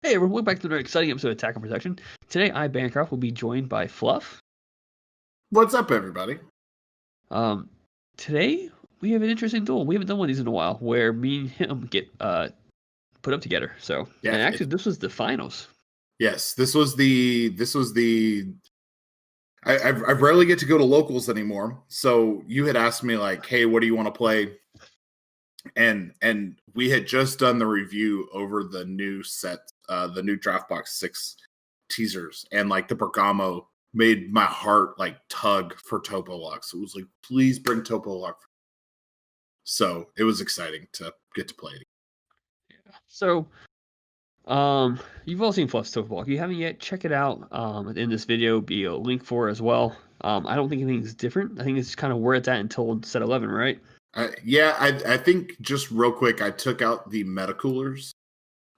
Hey everyone, welcome back to another exciting episode of Attack and Protection. Today, I, Bancroft, will be joined by Fluff. What's up, everybody? Today, we have an interesting duel. We haven't done one of these in a while, where me and him get put up together. So, Yeah, and actually, this was the finals. yes, this was the. I rarely get to go to locals anymore. So you had asked me like, "Hey, what do you want to play?" And we had just done the review over the new set, the new Draft Box 6 teasers, and like the Bergamo made my heart like tug for Topo Lock. So it was like, please bring Topo Lock. So it was exciting to get to play it. Yeah. So, you've all seen Fluff's Topo Walk. If you haven't yet, check it out. In this video, be a link for it as well. I don't think anything's different. I think it's kind of where it's at until set 11, right? I think just real quick, I took out the metacoolers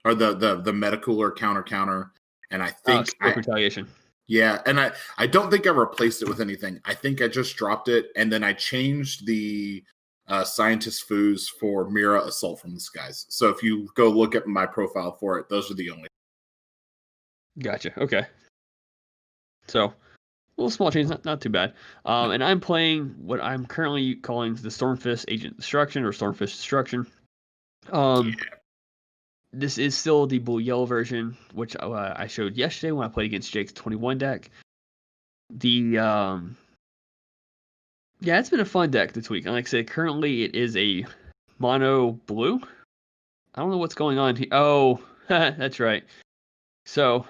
or the metacooler counter, and I think retaliation. Yeah, and I don't think I replaced it with anything. I think I just dropped it, and then I changed the scientist foos for Mira Assault from the Skies. So if you go look at my profile for it, those are the only. Gotcha. Okay. So, a little small change, not too bad. And I'm playing what I'm currently calling the Stormfist Agent Destruction or Stormfist Destruction. This is still the blue yellow version, which I showed yesterday when I played against Jake's 21 deck. Yeah, it's been a fun deck this week. And like I said, currently it is a mono blue. I don't know what's going on here. Oh, that's right. So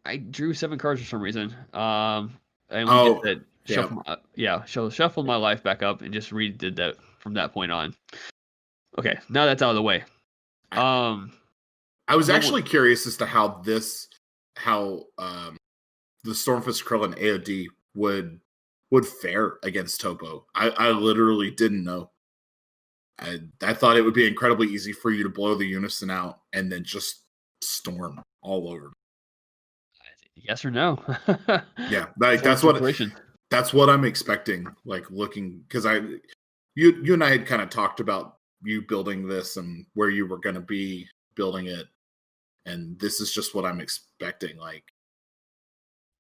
I drew 7 cards for some reason. And we shuffled my life back up and just redid that from that point on. Okay, now that's out of the way. I was actually curious as to how the Stormfist Krillin AoD would fare against Topo. I literally didn't know. I thought it would be incredibly easy for you to blow the unison out and then just storm all over. Yes or no? Yeah, like that's what I'm expecting. Like looking, because you and I had kind of talked about you building this and where you were going to be building it, and this is just what I'm expecting. Like,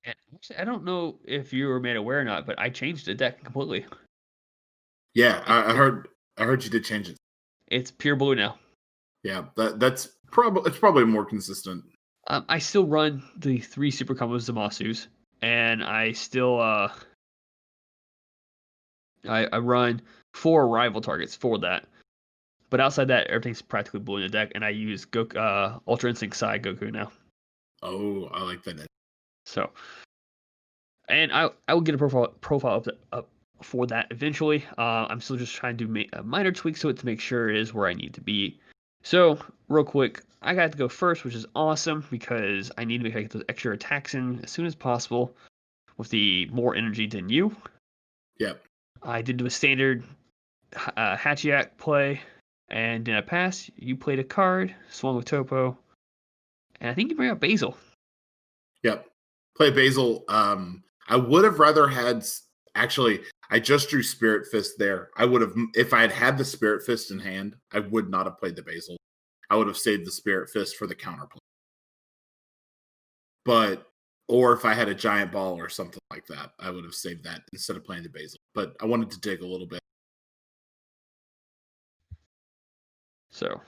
actually, I don't know if you were made aware or not, but I changed the deck completely. Yeah, I heard you did change it. It's pure blue now. Yeah, it's probably more consistent. I still run the 3 super combos Zamasus, and I still I run 4 rival targets for that. But outside that, everything's practically blue in the deck, and I use Ultra Instinct Psy Goku now. Oh, I like that. So, and I will get a profile up for that eventually. I'm still just trying to make a minor tweak to it to make sure it is where I need to be. So, real quick, I got to go first, which is awesome because I need to make sure I get those extra attacks in as soon as possible with the more energy than you. Yep. I did do a standard Hachiak play, and in a pass, you played a card, swung with Topo, and I think you bring up Basil. Yep. Play Basil. I would have rather had. Actually, I just drew Spirit Fist there. I would have, if I had the Spirit Fist in hand, I would not have played the Basil. I would have saved the Spirit Fist for the counterplay. Or if I had a Giant Ball or something like that, I would have saved that instead of playing the Basil. But I wanted to dig a little bit. So,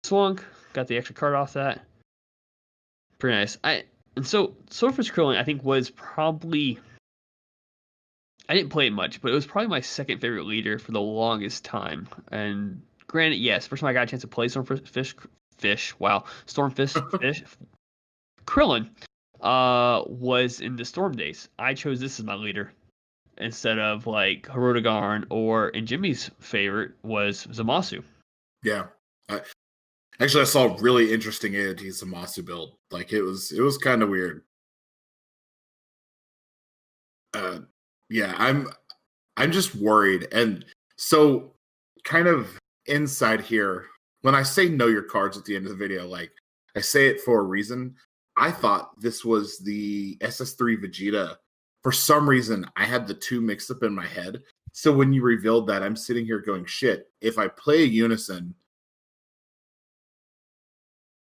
swung, got the extra card off that. Pretty nice. Stormfist Krillin, I think, was probably. I didn't play it much, but it was probably my second favorite leader for the longest time. And granted, yes, first time I got a chance to play Stormfist Fish. Krillin was in the Storm days. I chose this as my leader instead of like Hirodogarn, or in Jimmy's favorite was Zamasu. Yeah. Actually, I saw a really interesting AoD Zamasu build. Like it was kind of weird. Yeah, I'm just worried. And so kind of inside here, when I say know your cards at the end of the video, like I say it for a reason. I thought this was the SS3 Vegeta. For some reason, I had the 2 mixed up in my head. So when you revealed that, I'm sitting here going, shit, if I play a Unison,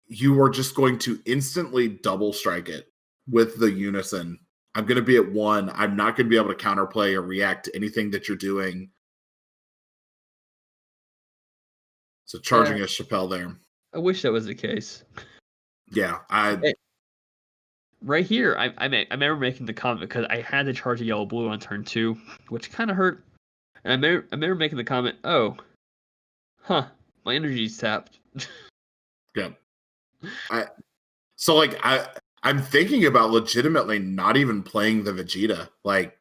you are just going to instantly double strike it with the unison. I'm going to be at 1. I'm not going to be able to counterplay or react to anything that you're doing. So charging a Chappelle there. I wish that was the case. Yeah, right here, I remember making the comment because I had to charge a yellow blue on turn 2, which kind of hurt. And I remember making the comment, oh, my energy's tapped. Yeah. I'm thinking about legitimately not even playing the Vegeta, like,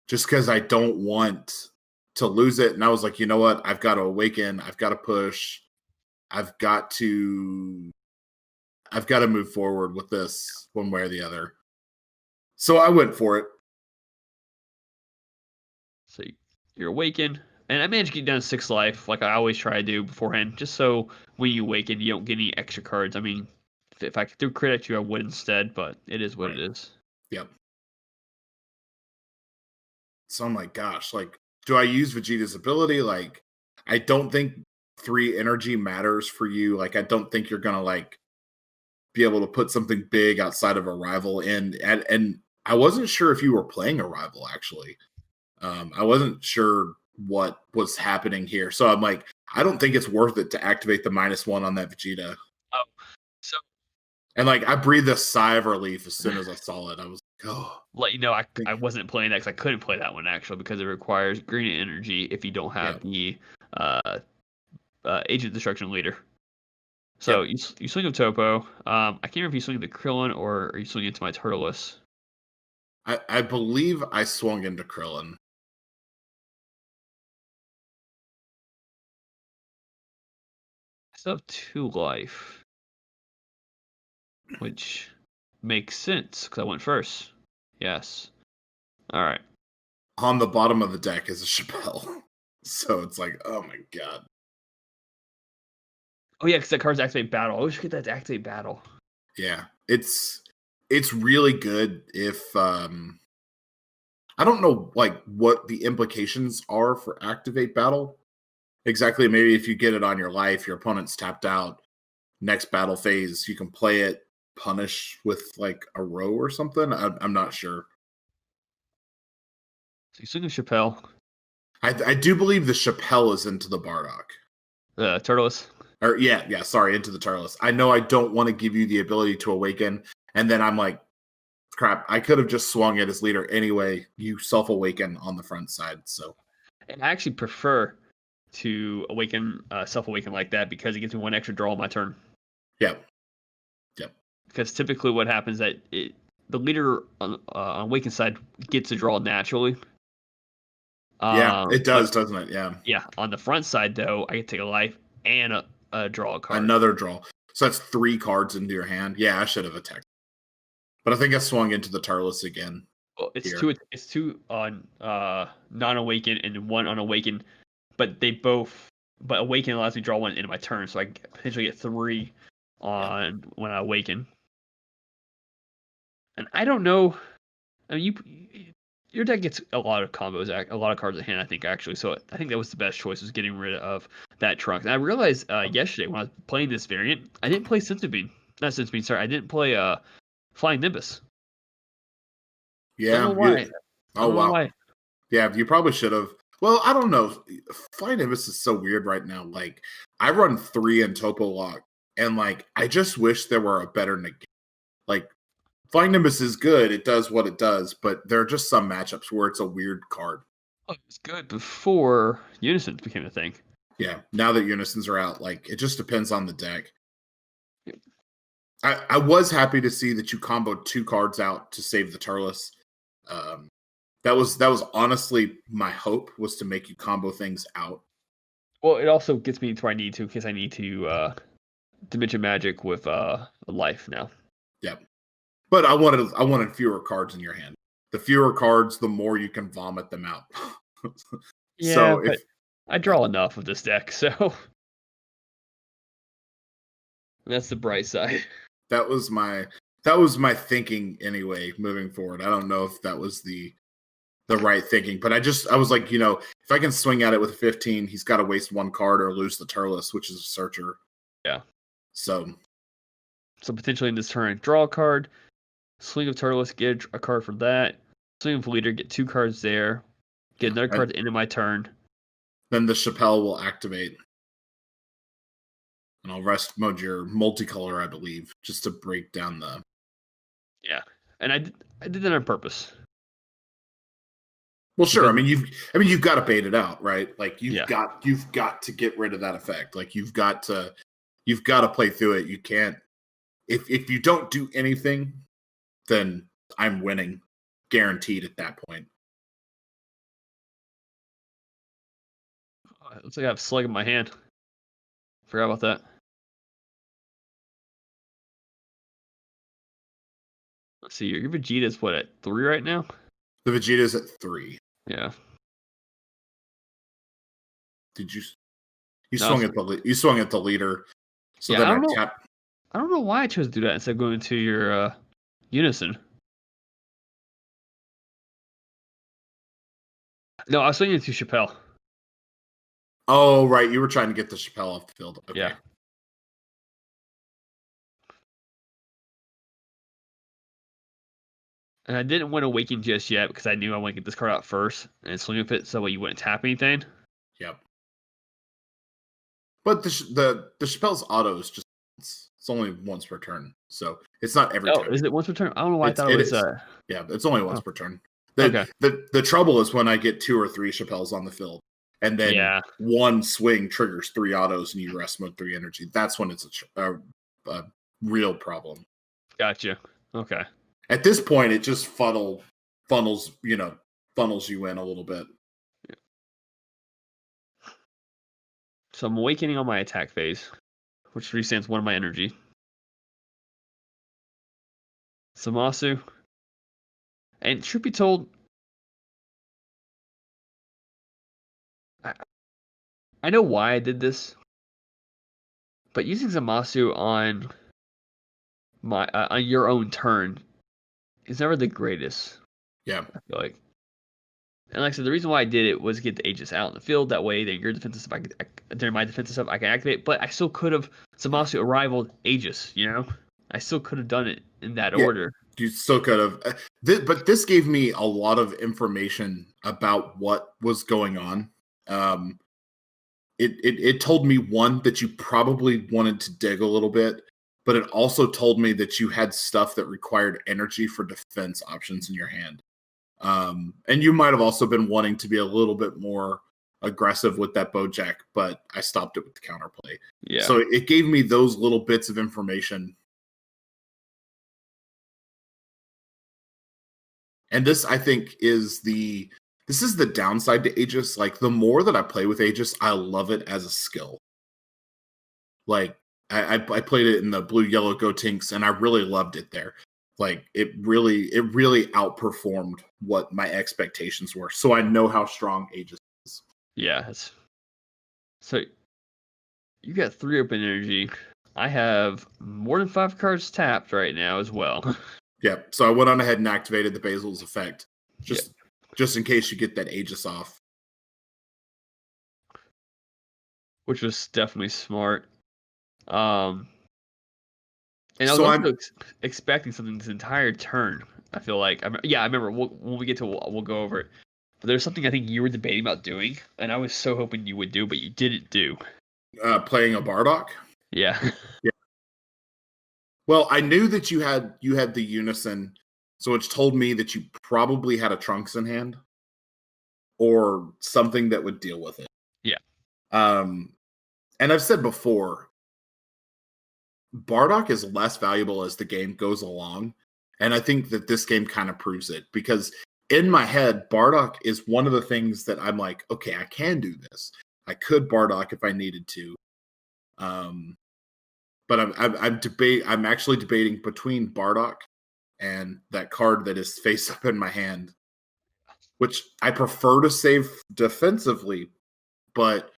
just because I don't want to lose it. And I was like, you know what? I've got to awaken. I've got to push. I've got to move forward with this one way or the other. So I went for it. So you're awakened, and I managed to get down to 6 life, like I always try to do beforehand, just so when you awaken, you don't get any extra cards. I mean, if I could do crit at you, I would instead, but it is what it is. Yep. So I'm like, gosh, like, do I use Vegeta's ability? Like, I don't think 3 energy matters for you. Like, I don't think you're gonna like be able to put something big outside of a rival in. And I wasn't sure if you were playing a rival actually. I wasn't sure what was happening here. So I'm like, I don't think it's worth it to activate the -1 on that Vegeta. Oh, so and like I breathed a sigh of relief as soon as I saw it. I was like, oh. Let you know, I wasn't playing that because I couldn't play that one actually because it requires green energy if you don't have the Agent Destruction Leader. So you swing a Toppo. I can't remember if you swing the Krillin or are you swinging into my Turles. I believe I swung into Krillin. I still have 2 life, which makes sense because I went first. Yes. All right. On the bottom of the deck is a Chappelle. So it's like, oh my god. Oh yeah, because that card's activate battle. I wish you could get that to activate battle. Yeah, it's really good if I don't know like what the implications are for activate battle exactly. Maybe if you get it on your life, your opponent's tapped out. Next battle phase, you can play it, punish with like a row or something. I'm not sure. So you swing a Chappelle. I do believe the Chappelle is into the Bardock. Turles. Or sorry, into the Turles. I know I don't want to give you the ability to awaken, and then I'm like, crap, I could have just swung it as leader anyway. You self-awaken on the front side, so. And I actually prefer to awaken, self-awaken like that because it gives me 1 extra draw on my turn. Yep. Because typically what happens that the leader on awaken side gets a draw naturally. Yeah, it does, doesn't it? Yeah. Yeah, on the front side though, I can take a life and a draw a card. Another draw. So that's 3 cards into your hand. Yeah, I should have attacked. But I think I swung into the Turles again. Well, it's 2 on non-awaken and 1 on awaken, but awaken allows me to draw 1 into my turn, so I can potentially get 3 on when I awaken. And I don't know. I mean, your deck gets a lot of combos, a lot of cards in hand, I think, actually. So I think that was the best choice, was getting rid of that trunk. And I realized yesterday when I was playing this variant, I didn't play Not Senzu Bean, sorry. I didn't play Flying Nimbus. Yeah. I don't know why. Oh, wow. Why. Yeah, you probably should have. Well, I don't know. Flying Nimbus is so weird right now. Like, I run 3 in Toppo Lock, and, like, I just wish there were a better negate. Like, Flying Nimbus is good. It does what it does, but there are just some matchups where it's a weird card. Oh, it was good before Unisons became a thing. Yeah, now that Unisons are out, like, it just depends on the deck. Yeah. I was happy to see that you comboed 2 cards out to save the Turles. That was honestly my hope, was to make you combo things out. Well, it also gets me to where I need to, because I need to Dimension Magic with life now. Yep. But I wanted fewer cards in your hand. The fewer cards, the more you can vomit them out. Yeah, so but I draw enough of this deck, so that's the bright side. That was my thinking anyway, moving forward. I don't know if that was the right thinking, but I was like, if I can swing at it with 15, he's got to waste 1 card or lose the Turles, which is a searcher. Yeah. So So potentially in this turn, draw a card. Swing of Turtles, get a card for that. Swing of Leader, get 2 cards there. Get another card at the end of my turn. Then the Chappelle will activate. And I'll rest mode your multicolor, I believe, just to break down the... Yeah. And I did that on purpose. Well, sure. Because, you've got to bait it out, right? Like you've got to get rid of that effect. Like you've got to play through it. You can't if you don't do anything, then I'm winning, guaranteed at that point. Looks like I have Slug in my hand. Forgot about that. Let's see. Your Vegeta's what, at 3 right now? The Vegeta's at 3. Yeah. Did you? You swung at the leader. So then I tap. I don't know why I chose to do that instead of going to your Unison. No, I was swinging to Chappelle. Oh, right. You were trying to get the Chappelle off the field. Okay. Yeah. And I didn't want to Awaken just yet because I knew I want to get this card out first and swing with it so you wouldn't tap anything. Yep. But the Chappelle's auto is just it's only once per turn, so it's not every turn. Oh, is it once per turn? I don't know why I thought it was. Yeah, it's only once per turn. The trouble is when I get 2 or 3 Chappelles on the field, and then one swing triggers 3 autos, and you rest mode 3 energy. That's when it's a real problem. Gotcha. Okay. At this point, it just funnels you in a little bit. Yeah. So I'm awakening on my attack phase, which resets 1 of my energy. Samasu. And truth be told, I know why I did this, but using Zamasu on your own turn is never the greatest. Yeah. I feel like. And like I said, the reason why I did it was get the Aegis out in the field. That way, then your defensive stuff, during my defensive stuff, I can activate. But I still could have Zamasu arrival Aegis, I still could have done it in that order. You still could have. But this gave me a lot of information about what was going on. It told me, one, that you probably wanted to dig a little bit, but it also told me that you had stuff that required energy for defense options in your hand. And you might have also been wanting to be a little bit more aggressive with that Bojack, but I stopped it with the counterplay. Yeah. So it gave me those little bits of information. And this, I think, is the downside to Aegis. Like, the more that I play with Aegis, I love it as a skill. Like, I played it in the blue, yellow, go Tinks, and I really loved it there. Like, it really outperformed what my expectations were. So I know how strong Aegis is. Yeah. So you got 3 open energy. I have more than 5 cards tapped right now as well. Yeah. So I went on ahead and activated the Basil's effect. Just in case you get that Aegis off. Which was definitely smart. And I was also expecting something this entire turn. I feel like, I remember when we get to we'll go over it. But there's something I think you were debating about doing, and I was so hoping you would do, but you didn't do. Playing a Bardock? Yeah. Yeah. Well, I knew that you had the Unison, so it told me that you probably had a Trunks in hand, or something that would deal with it. Yeah. And I've said before, Bardock is less valuable as the game goes along, and I think that this game kind of proves it, because in my head, Bardock is one of the things that I'm like, okay, I can do this. I could Bardock if I needed to. But I'm actually debating between Bardock and that card that is face up in my hand, which I prefer to save defensively, but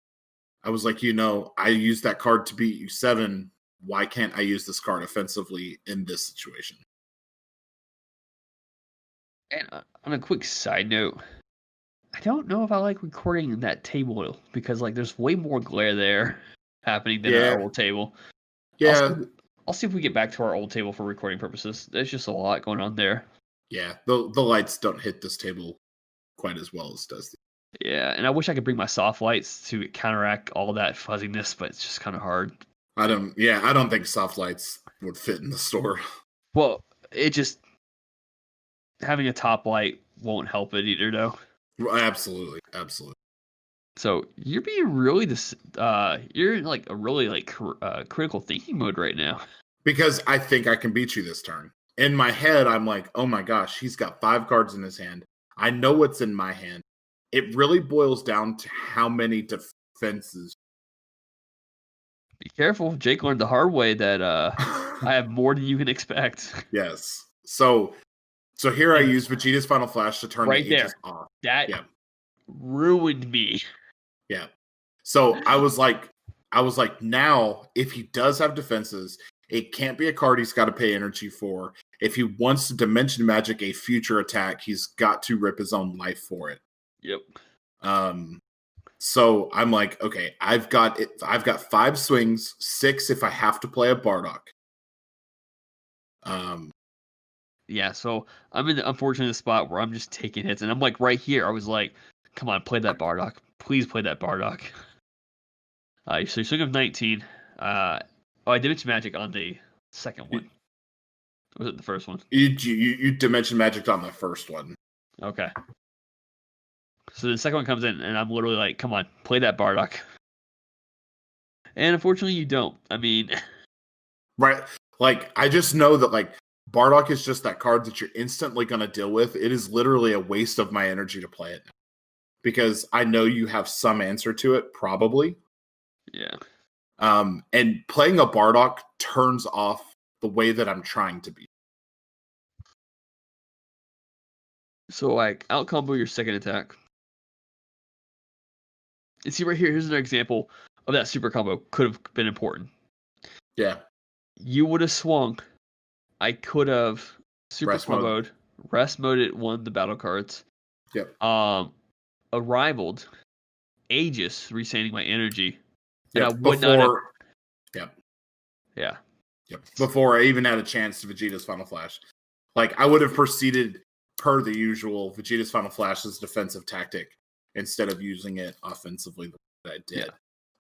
I was like, I used that card to beat you 7. Why can't I use this card offensively in this situation? And on a quick side note, I don't know if I like recording in that table because there's way more glare there happening than our old table. Yeah. I'll see if we get back to our old table for recording purposes. There's just a lot going on there. Yeah, the lights don't hit this table quite as well as does. Yeah, and I wish I could bring my soft lights to counteract all that fuzziness, but it's just kind of hard. I don't think soft lights would fit in the store. Well, it just having a top light won't help it either, though. Absolutely. So you're being really you're in like a really like critical thinking mode right now. Because I think I can beat you this turn. In my head, I'm like, oh my gosh, he's got 5 cards in his hand. I know what's in my hand. It really boils down to how many defenses. Be careful. Jake learned the hard way that I have more than you can expect. Yes. So here I use Vegeta's Final Flash to turn right the there. Aegis off. That ruined me. Yeah. So I was like, now if he does have defenses, it can't be a card he's got to pay energy for. If he wants to Dimension Magic a future attack, he's got to rip his own life for it. Yep. So I'm like, okay, I've got 5 swings, 6 if I have to play a Bardock. Yeah, so I'm in the unfortunate spot where I'm just taking hits, and I'm like right here. I was like, come on, play that Bardock. Please play that Bardock. So you swing of 19. I Dimension Magic on the second one. Was it the first one? You Dimension Magic on the first one. Okay. So the second one comes in, and I'm literally like, come on, play that Bardock. And unfortunately, you don't. I mean... Right. Like, I just know that, like, Bardock is just that card that you're instantly going to deal with. It is literally a waste of my energy to play it now. Because I know you have some answer to it, probably. Yeah. And playing a Bardock turns off the way that I'm trying to be. So, like, out combo your second attack. And see right here, here's another example of that super combo. Could have been important. Yeah. You would have swung. I could have super comboed, rest moded one of the battle cards. Yep. Arrivaled, Aegis, resending my energy. Yep. And I would not have... Yep. Yeah. Yep. Before I even had a chance to Vegeta's Final Flash. Like, I would have proceeded per the usual Vegeta's Final Flash's defensive tactic instead of using it offensively the way I did. Yeah.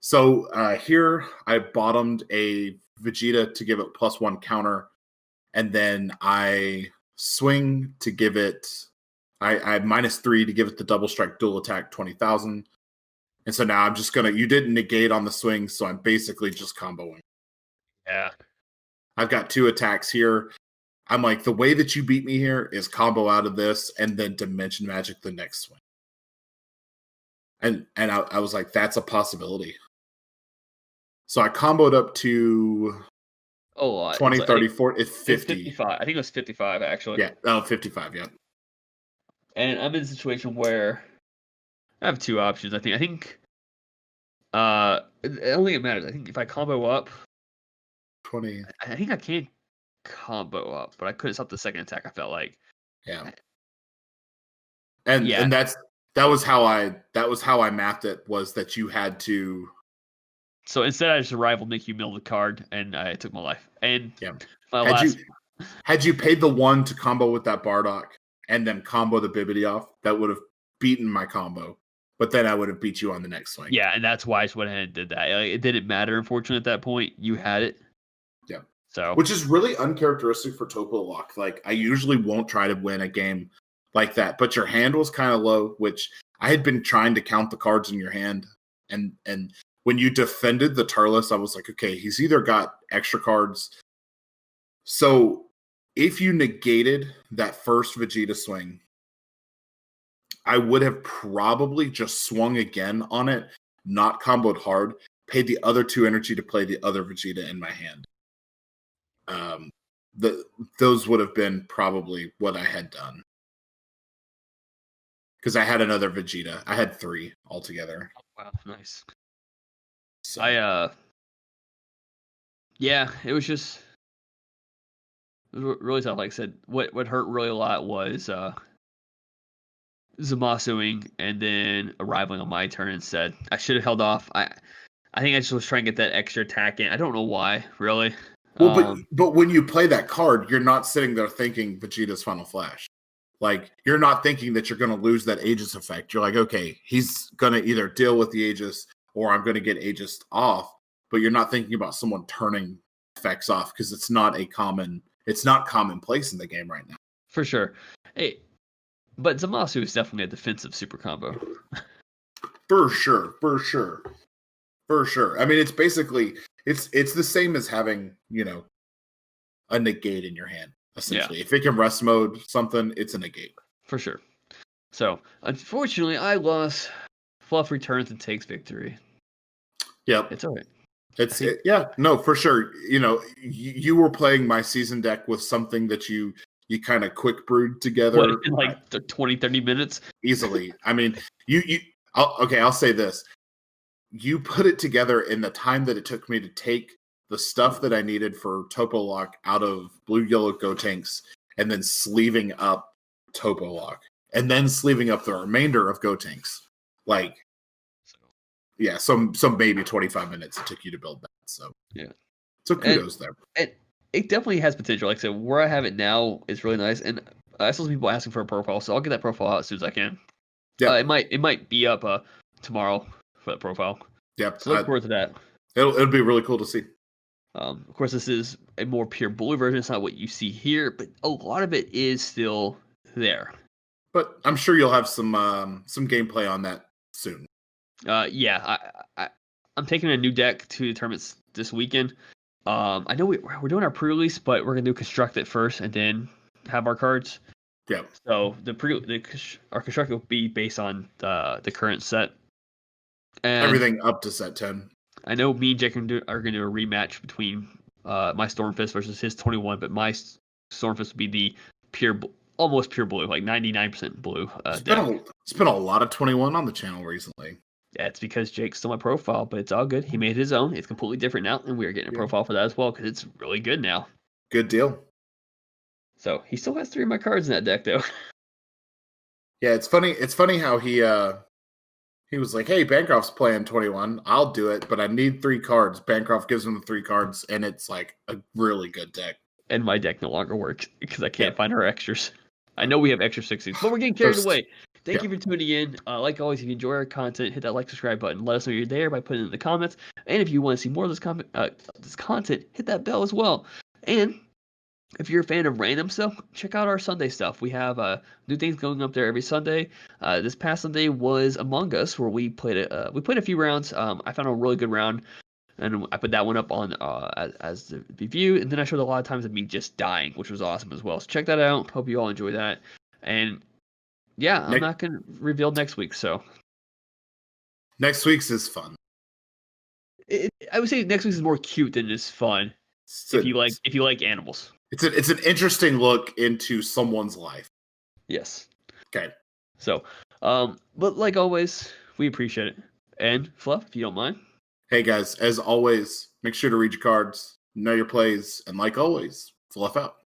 So here I bottomed a Vegeta to give it +1 counter, and then I swing to give it I -3 to give it the double strike dual attack 20,000. And so now I'm just gonna you didn't negate on the swing, so I'm basically just comboing. Yeah. I've got 2 attacks here. I'm like, the way that you beat me here is combo out of this and then Dimension Magic the next swing. And I was like, that's a possibility. So I comboed up to 20, 30, 40, it's 50. 55. I think it was 55, actually. Yeah, 55, yeah. And I'm in a situation where I have 2 options, I think I don't think it matters. I think if I combo up 20. I think I can combo up, but I couldn't stop the second attack, I felt like. Yeah. And that was how I mapped it, was that you had to. So instead I just arrival, make you mill the card, and I took my life. And had you paid the 1 to combo with that Bardock and then combo the Bibbidi off, that would have beaten my combo. But then I would have beat you on the next swing. Yeah, and that's why I just went ahead and did that. It didn't matter, unfortunately, at that point. You had it. Yeah. So, which is really uncharacteristic for Toppo Lock. Like, I usually won't try to win a game like that, but your hand was kind of low, which I had been trying to count the cards in your hand. And when you defended the Turles, I was like, okay, he's either got extra cards. So if you negated that first Vegeta swing, I would have probably just swung again on it, not comboed hard, paid the other 2 energy to play the other Vegeta in my hand. Those would have been probably what I had done. Because I had another Vegeta. I had 3 altogether. Wow, nice. So. It was really tough. Like I said, what hurt really a lot was Zamasuing and then arriving on my turn instead. I should have held off. I think I just was trying to get that extra attack in. I don't know why, really. Well, but when you play that card, you're not sitting there thinking Vegeta's Final Flash. Like, you're not thinking that you're going to lose that Aegis effect. You're like, okay, he's going to either deal with the Aegis or I'm going to get Aegis off. But you're not thinking about someone turning effects off because it's not commonplace in the game right now. For sure. Hey, but Zamasu is definitely a defensive super combo. For sure. I mean, it's basically it's the same as having, a negate in your hand, essentially. Yeah. If it can rest mode something, it's a negate. For sure. So, unfortunately, I lost. Fluff returns and takes victory. Yep. It's all right. For sure. You were playing my season deck with something that you kind of quick brewed together. In like 20, 30 minutes? Easily. I mean, I'll say this. You put it together in the time that it took me to take the stuff that I needed for Toppo Lock out of Blue Yellow Gotenks and then sleeving up Toppo Lock and then sleeving up the remainder of Gotenks. Like, yeah, some maybe 25 minutes it took you to build that. So yeah. So kudos there. And it definitely has potential. Like I said, where I have it now is really nice. And I saw some people asking for a profile, so I'll get that profile out as soon as I can. Yeah. It might be up tomorrow for that profile. Yep. So look forward to that. It'll be really cool to see. Of course, this is a more pure blue version. It's not what you see here, but a lot of it is still there. But I'm sure you'll have some gameplay on that soon. Yeah, I'm taking a new deck to the tournaments this weekend. I know we're doing our pre-release, but we're gonna do construct it first and then have our cards. Yeah. So our construct will be based on the current set. And everything up to set 10. I know me and Jake are gonna do a rematch between my Stormfist versus his 21, but my Stormfist would be the almost pure blue, like 99% blue. It's been a lot of 21 on the channel recently. Yeah, it's because Jake stole my profile, but it's all good. He made his own. It's completely different now, and we are getting a profile for that as well because it's really good now. Good deal. So he still has 3 of my cards in that deck, though. Yeah, it's funny. It's funny how he was like, "Hey, Bancroft's playing 21. I'll do it, but I need 3 cards." Bancroft gives him the 3 cards, and it's like a really good deck. And my deck no longer works because I can't find our extras. I know we have extra 60s, but we're getting carried away. Thank you for tuning in. Like always, if you enjoy our content, hit that like, subscribe button. Let us know you're there by putting it in the comments. And if you want to see more of this content, hit that bell as well. And if you're a fan of random stuff, check out our Sunday stuff. We have new things going up there every Sunday. This past Sunday was Among Us, where we played a few rounds. I found a really good round, and I put that one up on as the review. And then I showed a lot of times of me just dying, which was awesome as well. So check that out. Hope you all enjoy that. And yeah, I'm not going to reveal next week. So next week's is fun. I would say next week's is more cute than just fun. If you like animals, it's an interesting look into someone's life. Yes. Okay. So, but like always, we appreciate it. And Fluff, if you don't mind. Hey guys, as always, make sure to read your cards, know your plays, and like always, Fluff out.